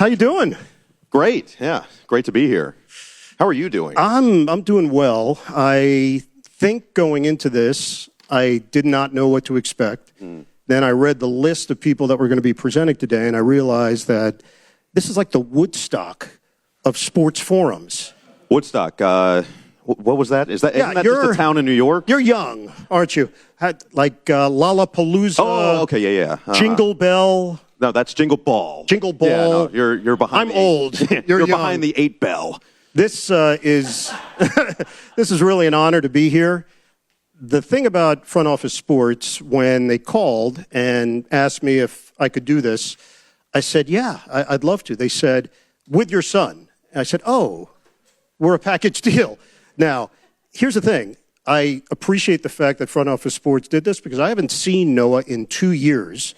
How you doing? Great. Yeah, great to be here. How are you doing? I'm doing well. I think going into this, I did not know what to expect. Then I read the list of people that were going to be presenting today, and I realized that this is like the Woodstock of sports forums. Woodstock. What was that? Isn't that just a town in New York? You're young, aren't you? Like Lollapalooza. Oh, okay, yeah. Jingle Bell. No, that's Jingle Ball. Jingle Ball. Yeah, no, you're behind. I'm old. You're behind the 8 bell. This is this is really an honor to be here. The thing about Front Office Sports, when they called and asked me if I could do this, I said, yeah, I'd love to. They said, with your son. And I said, oh, we're a package deal. Now, here's the thing. I appreciate the fact that Front Office Sports did this because I haven't seen Noah in 2 years,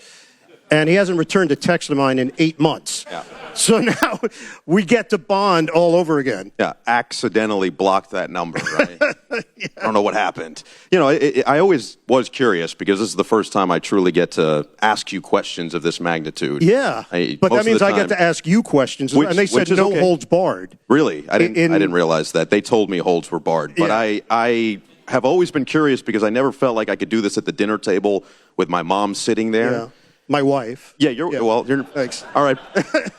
and he hasn't returned a text of mine in 8 months. Yeah. So now we get to bond all over again. Yeah, accidentally blocked that number, right? Yeah. I don't know what happened. You know, I always was curious because this is the first time I truly get to ask you questions of this magnitude. Yeah, but that means I get to ask you questions. And they said no holds barred. Really? I didn't realize that. They told me holds were barred. But yeah. I have always been curious because I never felt like I could do this at the dinner table with my mom sitting there. Yeah. My wife. Yeah, you're thanks. All right,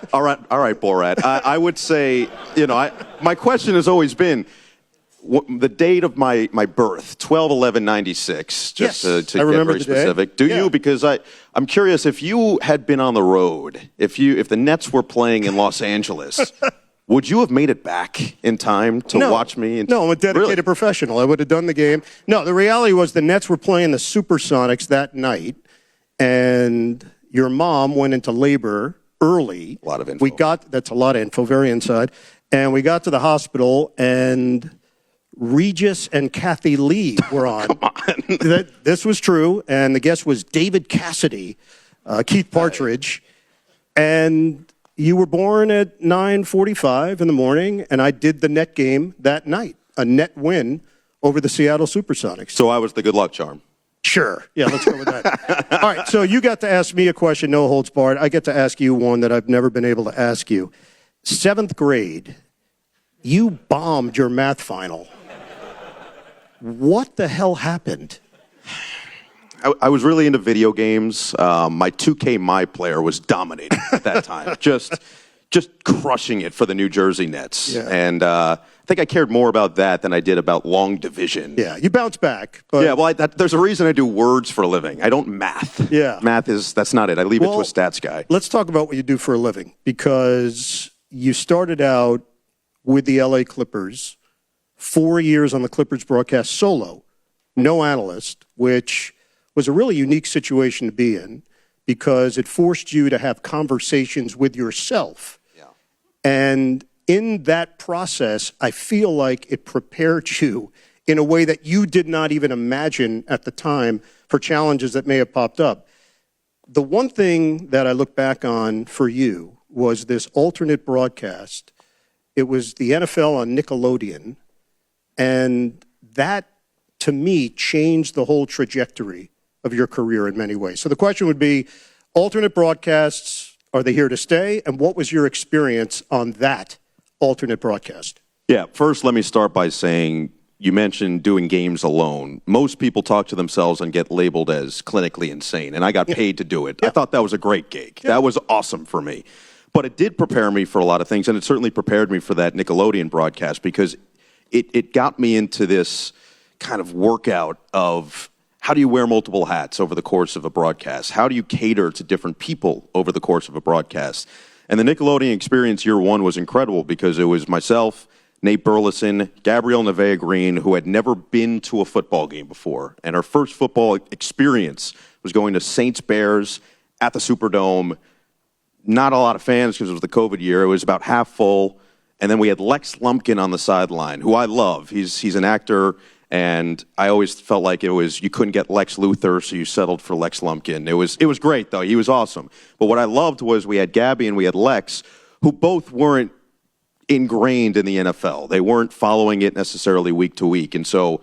Borat. I would say, my question has always been the date of my birth, 12/11/96. Just to get very specific. Do you? Because I'm curious if you had been on the road, if the Nets were playing in Los Angeles. Would you have made it back in time to watch me? No, I'm a dedicated professional. I would have done the game. No, the reality was the Nets were playing the Supersonics that night. And your mom went into labor early. A lot of info. That's a lot of info, very inside. And we got to the hospital, and Regis and Kathy Lee were on. Come on. This was true, and the guest was David Cassidy, Keith Partridge. And you were born at 9:45 in the morning, and I did the net game that night, a net win over the Seattle Supersonics. So I was the good luck charm. Sure. Yeah, let's go with that. All right, so you got to ask me a question, no holds barred. I get to ask you one that I've never been able to ask you. 7th grade, you bombed your math final. What the hell happened? I was really into video games. My 2K My Player was dominating at that time. Just crushing it for the New Jersey Nets. Yeah. And I think I cared more about that than I did about long division. Yeah, you bounce back. But yeah, well, there's a reason I do words for a living. I don't math. Yeah. That's not it. I leave it to a stats guy. Let's talk about what you do for a living, because you started out with the LA Clippers, 4 years on the Clippers broadcast solo, no analyst, which was a really unique situation to be in because it forced you to have conversations with yourself. Yeah. And in that process, I feel like it prepared you in a way that you did not even imagine at the time for challenges that may have popped up. The one thing that I look back on for you was this alternate broadcast. It was the NFL on Nickelodeon, and that, to me, changed the whole trajectory of your career in many ways. So the question would be, alternate broadcasts, are they here to stay? And what was your experience on that alternate broadcast? Yeah, first let me start by saying, you mentioned doing games alone. Most people talk to themselves and get labeled as clinically insane, and I got paid to do it. Yeah. I thought that was a great gig. Yeah. That was awesome for me. But it did prepare me for a lot of things, and it certainly prepared me for that Nickelodeon broadcast because it got me into this kind of workout of how do you wear multiple hats over the course of a broadcast? How do you cater to different people over the course of a broadcast? And the Nickelodeon experience year one was incredible because it was myself, Nate Burleson, Gabrielle Nevea-Green, who had never been to a football game before. And our first football experience was going to Saints-Bears at the Superdome. Not a lot of fans because it was the COVID year. It was about half full. And then we had Lex Lumpkin on the sideline, who I love. He's an actor. And I always felt like you couldn't get Lex Luthor, so you settled for Lex Lumpkin. It was great, though. He was awesome. But what I loved was we had Gabby and we had Lex, who both weren't ingrained in the NFL. They weren't following it necessarily week to week. And so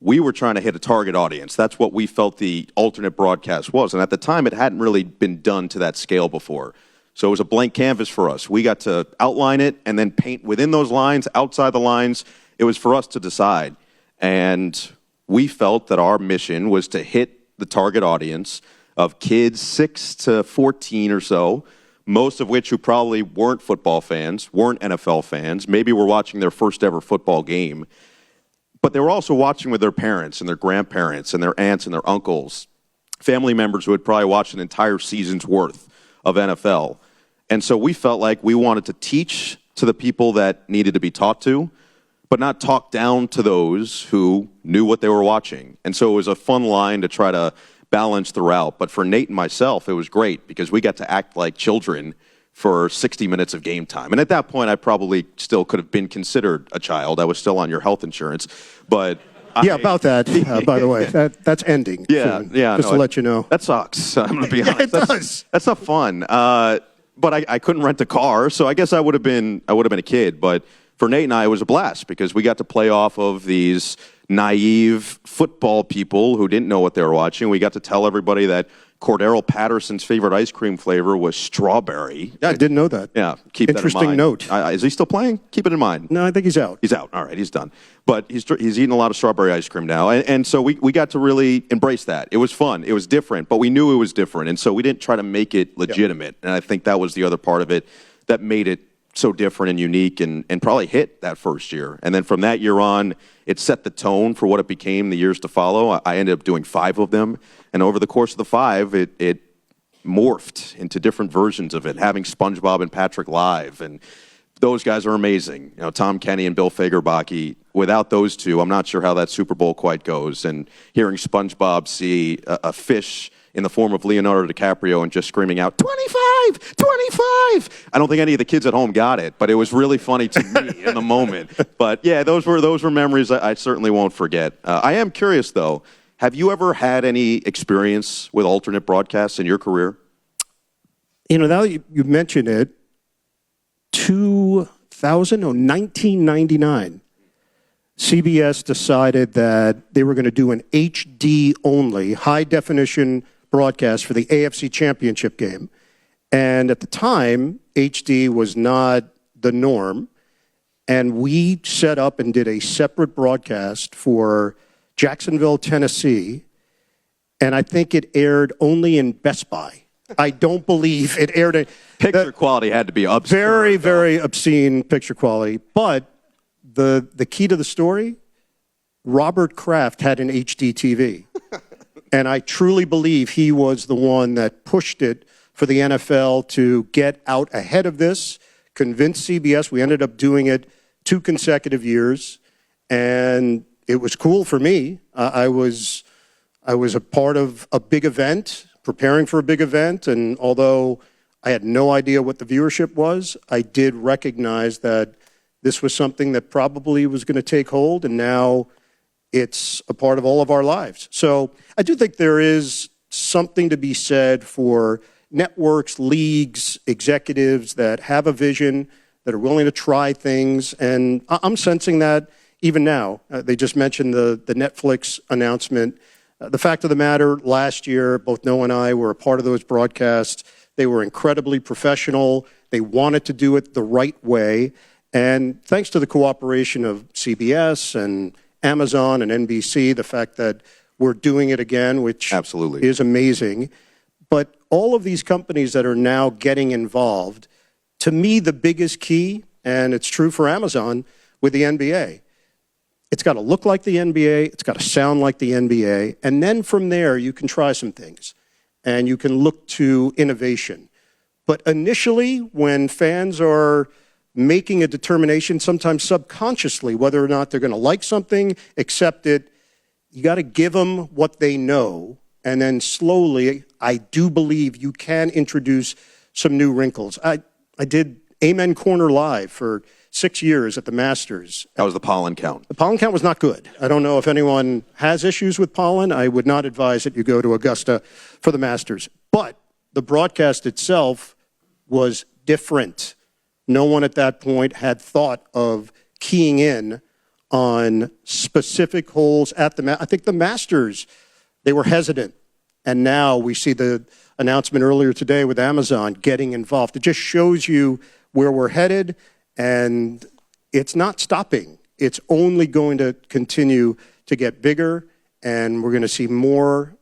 we were trying to hit a target audience. That's what we felt the alternate broadcast was. And at the time, it hadn't really been done to that scale before. So it was a blank canvas for us. We got to outline it and then paint within those lines, outside the lines. It was for us to decide. And we felt that our mission was to hit the target audience of kids 6 to 14 or so, most of which who probably weren't football fans, weren't NFL fans, maybe were watching their first ever football game, but they were also watching with their parents and their grandparents and their aunts and their uncles, family members who had probably watched an entire season's worth of NFL. And so we felt like we wanted to teach to the people that needed to be taught to, but not talk down to those who knew what they were watching. And so it was a fun line to try to balance throughout. But for Nate and myself, it was great because we got to act like children for 60 minutes of game time. And at that point, I probably still could have been considered a child. I was still on your health insurance. But about that, by the way. That's ending. Yeah, soon, yeah. Just to let you know. That sucks. I'm going to be honest. It does. That's not fun. But I couldn't rent a car, so I guess I would have been a kid. But for Nate and I, it was a blast because we got to play off of these naive football people who didn't know what they were watching. We got to tell everybody that Cordero Patterson's favorite ice cream flavor was strawberry. Yeah, I didn't know that. Yeah, keep that in Interesting mind. note. Is he still playing? Keep it in mind. No, I think he's out. He's out. All right, he's done. But he's eating a lot of strawberry ice cream now. And so we got to really embrace that. It was fun. It was different, but we knew it was different. And so we didn't try to make it legitimate. And I think that was the other part of it that made it so different and unique and probably hit that first year. And then from that year on, it set the tone for what it became the years to follow. I ended up doing 5 of them. And over the course of the 5, it morphed into different versions of it, having SpongeBob and Patrick live. And those guys are amazing. You know, Tom Kenny and Bill Fagerbakke. Without those two, I'm not sure how that Super Bowl quite goes. And hearing SpongeBob see a fish in the form of Leonardo DiCaprio and just screaming out, 25, 25. I don't think any of the kids at home got it, but it was really funny to me in the moment. But yeah, those were memories I certainly won't forget. I am curious, though, have you ever had any experience with alternate broadcasts in your career? You know, now that you mention it, 1999, CBS decided that they were going to do an HD only, high definition broadcast for the AFC Championship game. And at the time, HD was not the norm. And we set up and did a separate broadcast for Jacksonville, Tennessee. And I think it aired only in Best Buy. I don't believe it aired in... Picture quality had to be absurd. Very, very obscene picture quality. But the key to the story, Robert Kraft had an HD TV. And I truly believe he was the one that pushed it for the NFL to get out ahead of this, convince CBS. We ended up doing it 2 consecutive years. And it was cool for me. I was a part of a big event, preparing for a big event. And although I had no idea what the viewership was, I did recognize that this was something that probably was going to take hold, and now it's a part of all of our lives. So I do think there is something to be said for networks, leagues, executives that have a vision, that are willing to try things, and I'm sensing that even now. They just mentioned the Netflix announcement. The fact of the matter, last year, both Noah and I were a part of those broadcasts. They were incredibly professional. They wanted to do it the right way. And thanks to the cooperation of CBS and Amazon and NBC, the fact that we're doing it again, which absolutely is amazing. But all of these companies that are now getting involved, to me, the biggest key, and it's true for Amazon with the NBA, it's got to look like the NBA, it's got to sound like the NBA, and then from there you can try some things and you can look to innovation. But initially, when fans are making a determination, sometimes subconsciously, whether or not they're going to like something, accept it, you got to give them what they know, and then slowly, I do believe you can introduce some new wrinkles. I did Amen Corner Live for 6 years at the Masters. That was the pollen count. The pollen count was not good. I don't know if anyone has issues with pollen. I would not advise that you go to Augusta for the Masters. But the broadcast itself was different. No one at that point had thought of keying in on specific holes at the I think the Masters, they were hesitant And now we see the announcement earlier today with Amazon getting involved. It just shows you where we're headed, and it's not stopping. It's only going to continue to get bigger, and we're going to see more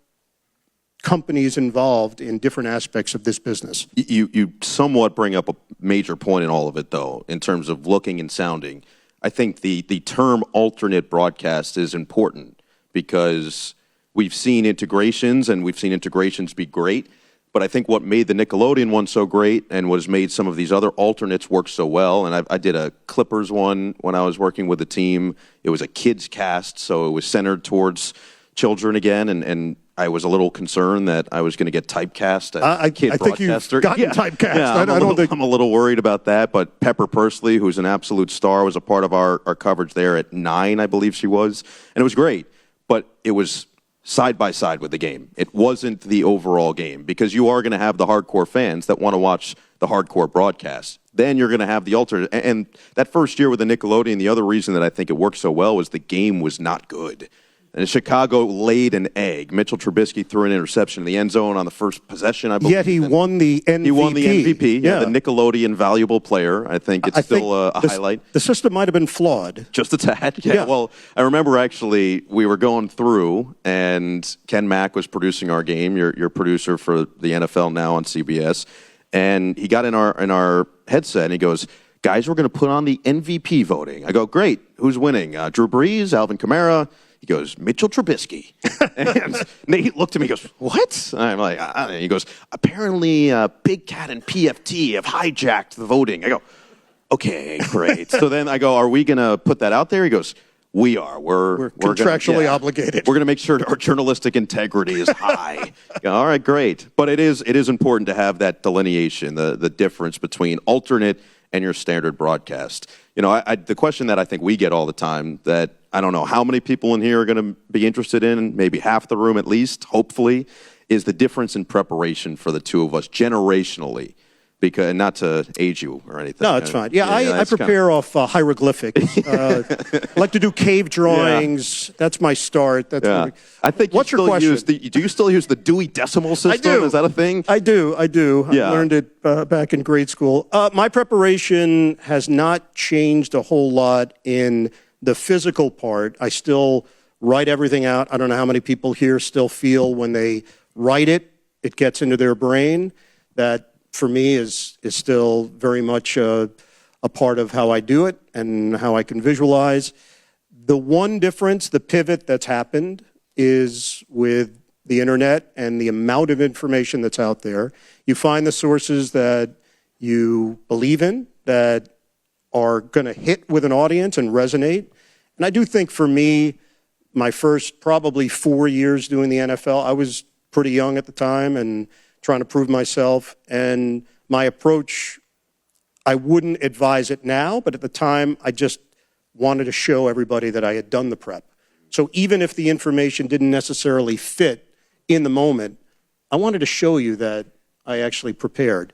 companies involved in different aspects of this business. You somewhat bring up a major point in all of it, though, in terms of looking and sounding. I think the term alternate broadcast is important because we've seen integrations, and we've seen integrations be great. But I think what made the Nickelodeon one so great and what has made some of these other alternates work so well, and I did a Clippers one when I was working with the team. It was a kids cast, so it was centered towards children again, and I was a little concerned that I was going to get typecast as a kid broadcaster. I think you've gotten typecast. Yeah, I'm a little worried about that, but Pepper Pursley, who's an absolute star, was a part of our coverage there at 9, I believe she was, and it was great. But it was side by side with the game. It wasn't the overall game, because you are going to have the hardcore fans that want to watch the hardcore broadcast. Then you're going to have the alternate. And that first year with the Nickelodeon, the other reason that I think it worked so well was the game was not good. And Chicago laid an egg. Mitchell Trubisky threw an interception in the end zone on the first possession, I believe. Yet he won the MVP. He won the MVP, yeah. The Nickelodeon valuable player. I think it's still a highlight. The system might have been flawed. Just a tad, yeah. Well, I remember actually we were going through, and Ken Mack was producing our game, your producer for the NFL now on CBS, and he got in our headset, and he goes, guys, we're going to put on the MVP voting. I go, great. Who's winning? Drew Brees, Alvin Kamara? He goes, Mitchell Trubisky. And Nate looked at me and goes, what? I'm like, he goes, apparently Big Cat and PFT have hijacked the voting. I go, okay, great. So then I go, are we going to put that out there? He goes, we are. We're contractually obligated. We're going to make sure our journalistic integrity is high. All right, great. But it is important to have that delineation, the difference between alternate and your standard broadcast. You know, the question that I think we get all the time that I don't know how many people in here are going to be interested in, maybe half the room at least, hopefully, is the difference in preparation for the two of us generationally. Because, not to age you or anything. No, it's fine. Yeah, I prepare off hieroglyphics. I like to do cave drawings. Yeah. That's my start. That's I think. What's your question? Do you still use the Dewey Decimal System? I do. Is that a thing? I do. Yeah. I learned it back in grade school. My preparation has not changed a whole lot in the physical part. I still write everything out. I don't know how many people here still feel when they write it, it gets into their brain. That, for me, is still very much a part of how I do it and how I can visualize. The one difference, the pivot that's happened, is with the internet and the amount of information that's out there. You find the sources that you believe in, that are going to hit with an audience and resonate. And I do think for me, my first probably 4 years doing the NFL, I was pretty young at the time and trying to prove myself, and my approach, I wouldn't advise it now, but at the time, I just wanted to show everybody that I had done the prep. So even if the information didn't necessarily fit in the moment, I wanted to show you that I actually prepared.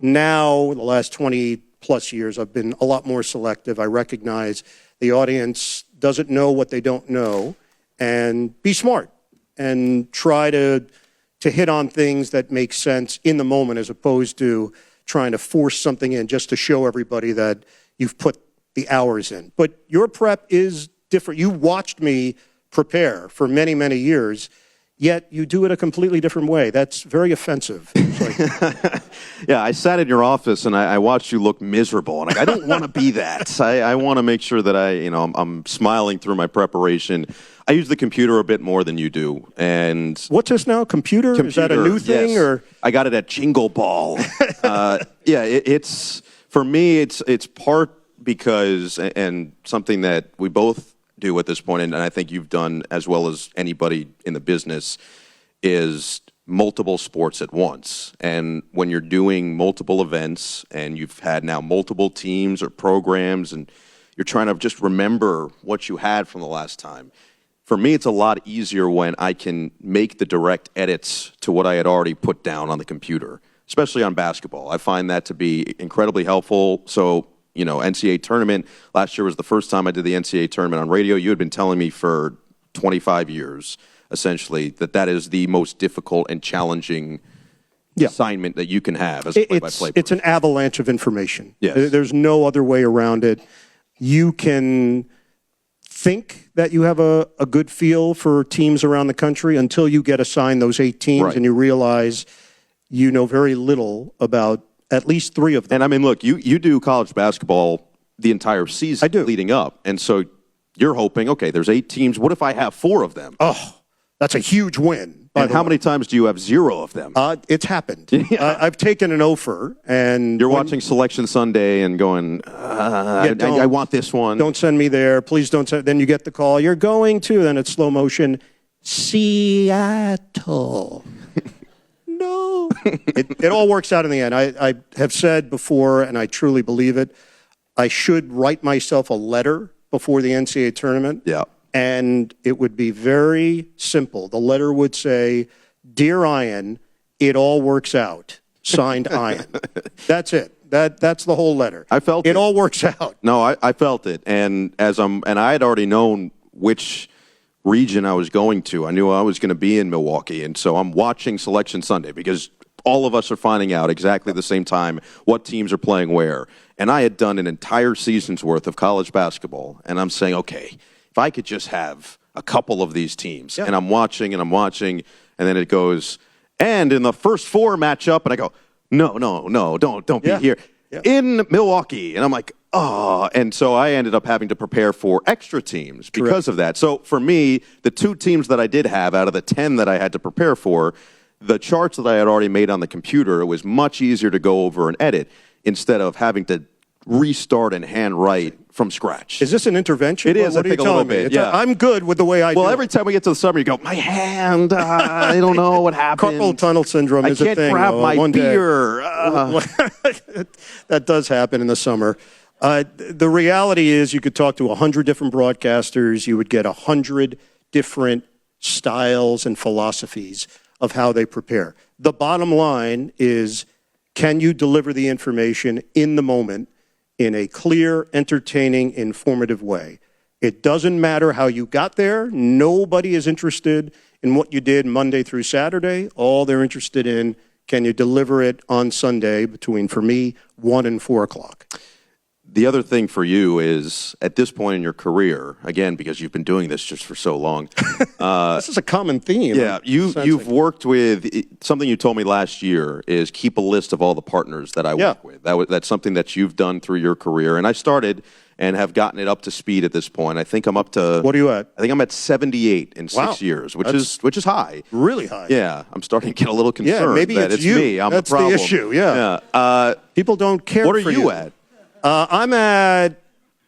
Now, the last 20 plus years, I've been a lot more selective. I recognize the audience doesn't know what they don't know, and be smart and try to hit on things that make sense in the moment, as opposed to trying to force something in just to show everybody that you've put the hours in. But your prep is different. You watched me prepare for many, many years, yet you do it a completely different way. That's very offensive. Yeah, I sat in your office and I watched you look miserable, and I don't want to be that. I want to make sure that I'm smiling through my preparation. I use the computer a bit more than you do. And what's this now? Computer? Is that a new thing? Yes. Or I got it at Jingle Ball. It's for me. It's part because, and something that we both do at this point, and I think you've done as well as anybody in the business, is multiple sports at once. And when you're doing multiple events and you've had now multiple teams or programs and you're trying to just remember what you had from the last time, for me, it's a lot easier when I can make the direct edits to what I had already put down on the computer, especially on basketball. I find that to be incredibly helpful. So, NCAA tournament, last year was the first time I did the NCAA tournament on radio. You had been telling me for 25 years essentially, that is the most difficult and challenging assignment that you can have as a play-by-play It's an avalanche of information. Yes. There's no other way around it. You can think that you have a good feel for teams around the country until you get assigned those 8 teams Right. and you realize you know very little about at least 3 of them. And I mean, look, you do college basketball the entire season I do. leading up. And so you're hoping, okay, there's 8 teams. What if I have 4 of them? Oh, that's a huge win. And how many times do you have 0 of them? It's happened. I've taken an offer, and You're watching Selection Sunday and going, I want this one. don't send me there. Please don't send. Then you get the call. You're going to. Then it's slow motion. Seattle. No. It all works out in the end. I have said before, and I truly believe it, I should write myself a letter before the NCAA tournament. Yeah. And it would be very simple. The letter would say, "Dear Ian, it all works out. Signed, Ian." That's it. That's the whole letter. I felt it. it. All works out. No, I felt it. And I had already known which region I was going to. I knew I was going to be in Milwaukee. And so I'm watching Selection Sunday because all of us are finding out exactly the same time what teams are playing where. And I had done an entire season's worth of college basketball. And I'm saying, okay, if I could just have a couple of these teams. And I'm watching, and then it goes, and in the first 4 matchup, and I go, no, don't be here. Yeah. In Milwaukee. And I'm like, oh. And so I ended up having to prepare for extra teams because of that. So for me, the 2 teams that I did have out of the 10 that I had to prepare for, the charts that I had already made on the computer, it was much easier to go over and edit instead of having to restart and handwrite from scratch. Is this an intervention? It is. What I are you think a little telling me? bit. Yeah. I'm good with the way I do. Well, every time we get to the summer, you go, my hand, I don't know what happened. Carpal tunnel syndrome is a I thing. can't grab my one day. beer. That does happen in the summer. The reality is you could talk to 100 different broadcasters. You would get 100 different styles and philosophies of how they prepare. The bottom line is, can you deliver the information in the moment in a clear, entertaining, informative way? It doesn't matter how you got there. Nobody is interested in what you did Monday through Saturday. All they're interested in, can you deliver it on Sunday between, for me, 1 and 4 o'clock? The other thing for you is, at this point in your career, again, because you've been doing this just for so long. This is a common theme. Yeah, you've worked with, something you told me last year is keep a list of all the partners that I work with. That's something that you've done through your career. And I started and have gotten it up to speed at this point. I think I'm up to... What are you at? I think I'm at 78 in 6 years, which is high. Really high. Yeah, I'm starting to get a little concerned. Yeah, maybe that it's you. me. I'm That's the problem. the issue, yeah. People don't care What for are you at? I'm at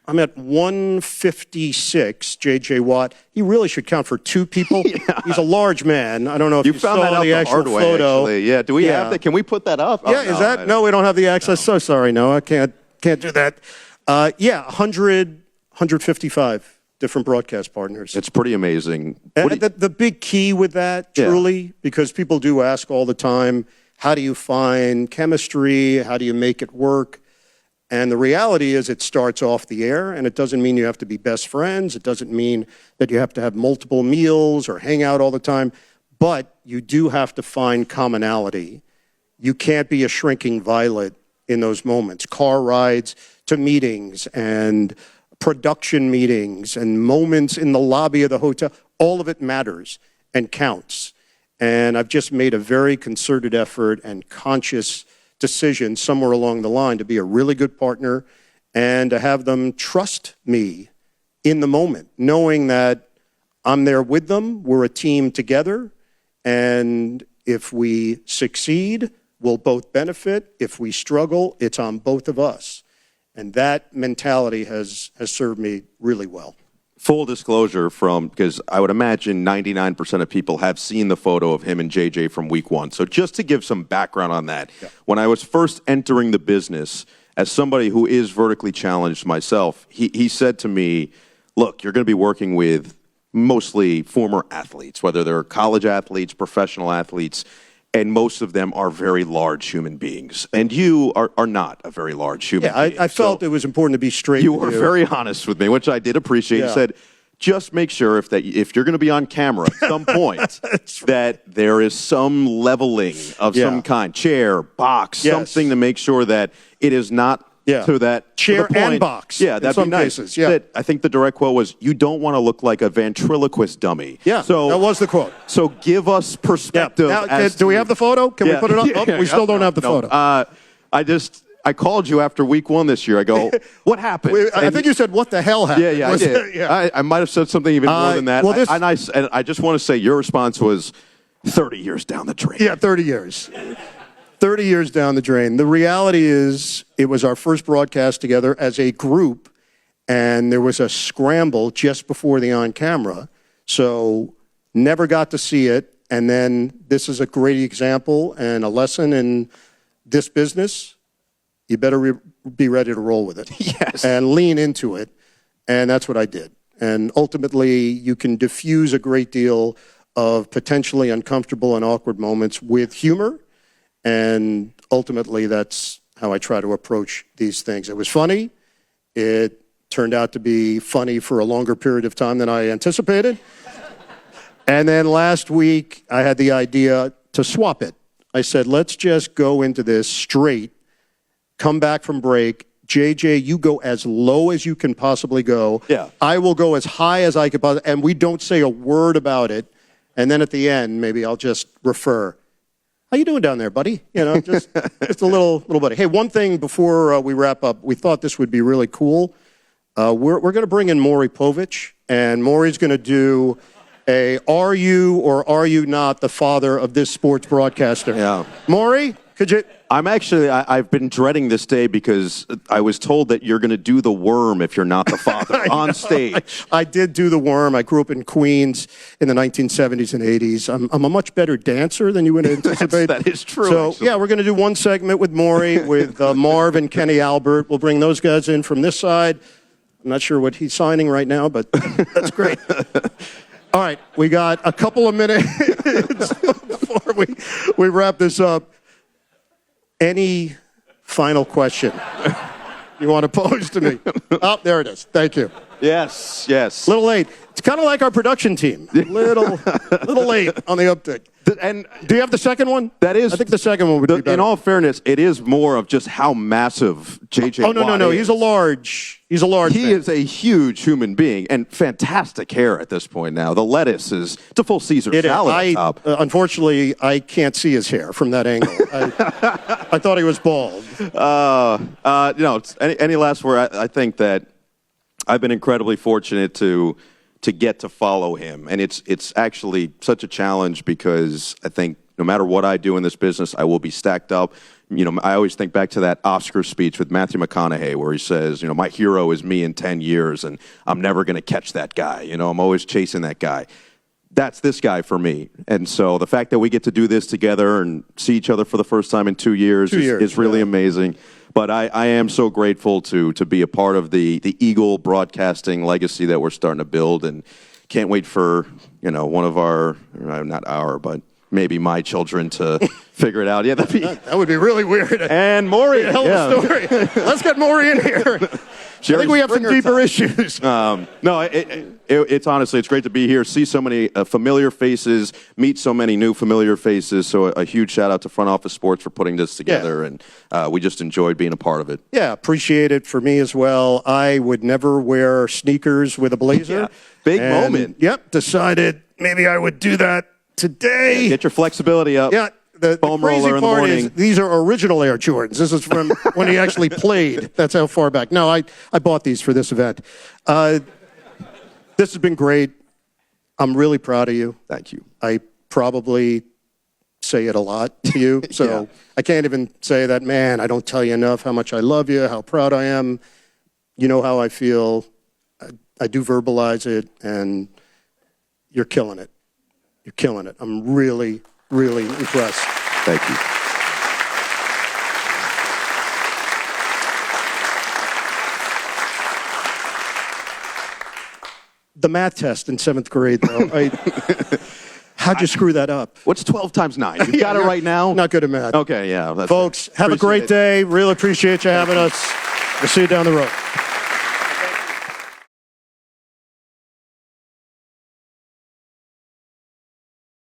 156, J.J. Watt. He really should count for 2 people. He's a large man. I don't know if you found saw that out the actual hard way, photo. actually. Yeah, do we have that? Can we put that up? Yeah, is that? No, we don't have the access. So sorry, no, I can't do that. 155 different broadcast partners. It's pretty amazing. And the big key with that, truly, because people do ask all the time, how do you find chemistry? How do you make it work? And the reality is it starts off the air, and it doesn't mean you have to be best friends. It doesn't mean that you have to have multiple meals or hang out all the time. But you do have to find commonality. You can't be a shrinking violet in those moments. Car rides to meetings and production meetings and moments in the lobby of the hotel, all of it matters and counts. And I've just made a very concerted effort and conscious decision somewhere along the line to be a really good partner and to have them trust me in the moment, knowing that I'm there with them, we're a team together, and if we succeed, we'll both benefit. If we struggle, it's on both of us. And that mentality has served me really well. Full disclosure because I would imagine 99% of people have seen the photo of him and JJ from week 1. So just to give some background on that, when I was first entering the business, as somebody who is vertically challenged myself, he said to me, look, you're going to be working with mostly former athletes, whether they're college athletes, professional athletes, and most of them are very large human beings. And you are not a very large human being. I felt it was important to be straight You with were very honest with me, which I did appreciate. You said, just make sure if you're going to be on camera at some point, that there is some leveling of some kind, chair, box, something to make sure that it is not to that chair to the point. and box. Yeah, that'd be nice. Cases, yeah. I think the direct quote was, "You don't want to look like a ventriloquist dummy." Yeah, so that was the quote. So give us perspective. Now, do we have the photo? Can we put it up? We still don't have the photo. I called you after week 1 this year. I go, what happened? I think you said, "What the hell happened?" Yeah, I did. I might have said something even more than that. Well, and I just want to say your response was 30 years down the drain. Yeah, 30 years. 30 years down the drain. The reality is it was our first broadcast together as a group, and there was a scramble just before the on-camera, so never got to see it. And then this is a great example and a lesson in this business. You better be ready to roll with it. Yes. And lean into it. And that's what I did. And ultimately, you can diffuse a great deal of potentially uncomfortable and awkward moments with humor. And ultimately, that's how I try to approach these things. It was funny. It turned out to be funny for a longer period of time than I anticipated. And then last week, I had the idea to swap it. I said, let's just go into this straight, come back from break. JJ, you go as low as you can possibly go. Yeah. I will go as high as I could possibly, and we don't say a word about it. And then at the end, maybe I'll just refer. How you doing down there, buddy? You know, just a little buddy. Hey, one thing before we wrap up, we thought this would be really cool. We're going to bring in Maury Povich, and Maury's going to do a "Are you or are you not the father of this sports broadcaster?" Yeah. Maury, could you? I've been dreading this day because I was told that you're going to do the worm if you're not the father on stage. I did do the worm. I grew up in Queens in the 1970s and 80s. I'm a much better dancer than you would anticipate. That is true. So, actually. yeah, we're going to do one segment with Maury, with Marv and Kenny Albert. We'll bring those guys in from this side. I'm not sure what he's signing right now, but that's great. All right, we got a couple of minutes before we wrap this up. Any final question you want to pose to me? Oh, there it is. Thank you. Yes. A little late. It's kind of like our production team. Little late on the uptick. And do you have the second one? That is. I think the second one would be better. In all fairness, it is more of just how massive JJ. Oh no. is. He's a large. He man. is a huge human being and fantastic hair at this point. Now the lettuce is it's a full Caesar salad. On top. Unfortunately, I can't see his hair from that angle. I thought he was bald. Any last word? I think that I've been incredibly fortunate to get to follow him, and it's actually such a challenge because I think no matter what I do in this business, I will be stacked up. You know, I always think back to that Oscar speech with Matthew McConaughey where he says, you know, my hero is me in 10 years, and I'm never going to catch that guy. You know, I'm always chasing that guy. That's this guy for me. And so the fact that we get to do this together and see each other for the first time in 2 years, is really amazing. But I am so grateful to be a part of the Eagle broadcasting legacy that we're starting to build, and can't wait for, you know, one of our, not our, but maybe my children to figure it out. Yeah, that would be really weird. And Maury. Hell of a story. Let's get Maury in here. I think we have some deeper issues. It's honestly, it's great to be here, see so many familiar faces, meet so many new familiar faces. So a huge shout out to Front Office Sports for putting this together, and we just enjoyed being a part of it. Yeah, appreciate it for me as well. I would never wear sneakers with a blazer. Yeah, big moment. Yep, decided maybe I would do that today. Yeah, get your flexibility up. Yeah. The crazy part is these are original Air Jordans. This is from when he actually played. That's how far back. No, I bought these for this event. This has been great. I'm really proud of you. Thank you. I probably say it a lot to you, so I can't even say that, man, I don't tell you enough how much I love you, how proud I am. You know how I feel. I do verbalize it, and you're killing it. You're killing it. I'm really impressed. Thank you. The math test in 7th grade, though. How'd you screw that up? What's 12 times 9? You got it right now? Not good at math. Okay, yeah. Folks, have a great day. Really appreciate you having us. We'll see you down the road.